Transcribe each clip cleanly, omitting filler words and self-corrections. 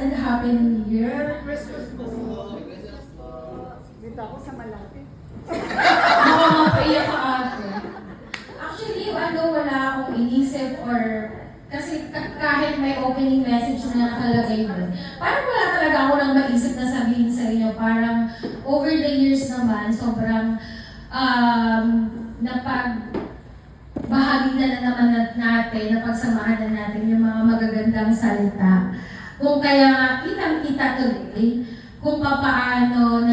and Happy New Year. Merry Christmas po. Dito ako sa malapit. Nakakapaiyak ka ate. Actually, wala akong inisip or kasi kahit may opening message na nakalagay doon, parang wala talaga ako nang maisip na sabihin sa inyo. Parang over the years naman, sobrang bahagi na naman natin, napagsamahan na natin yung mga magagandang salita. Kung kaya kitang-kita today, kung paano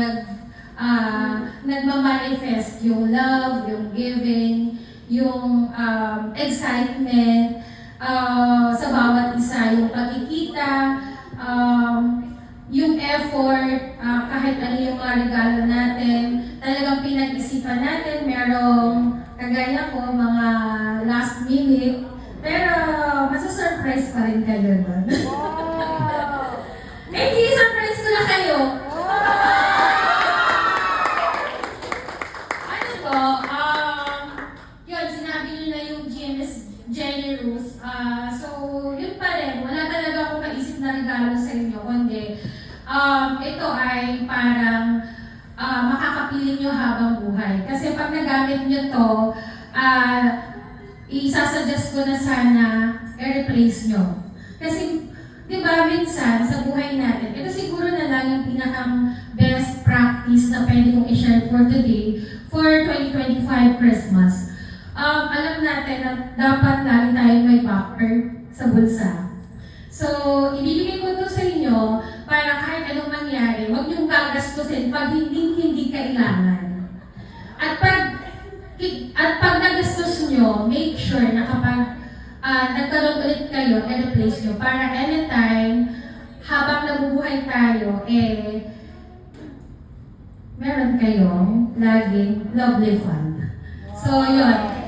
nagmamanifest yung love, yung giving, yung excitement, sa bawat isa, yung pagkikita, yung effort, kahit ano yung mga regalo natin, talagang pinag-isipan natin, merong kagaya ko, mga last minute, pero masa-surprise pa rin kayo doon. Wow! Eh, surprise ko na kayo. Ano to? Yun, sinabi nyo na yung GMS generous. So, yun pa rin. Wala talaga akong naisip na regalo sa inyo. Kundi, ito ay parang makakapiling nyo habang buhay. Kasi pag nagamit nyo to, isasuggest ko na sana i-replace nyo. Kasi, di ba, minsan sa buhay natin, ito siguro na lang yung pinakang best practice na pwede kong i-share for today for 2025 Christmas. Alam natin na dapat lagi tayong may buffer sa bulsa. So, ibibigay ko to sa inyo para kahit anong mangyari, huwag niyong gagastusin pag hindi kailangan. At pag nagastos nyo, make sure na kapag nagkaroon ulit kayo, i-replace nyo para anytime, habang nabubuhay tayo, meron kayong laging lovely fund. So, yun.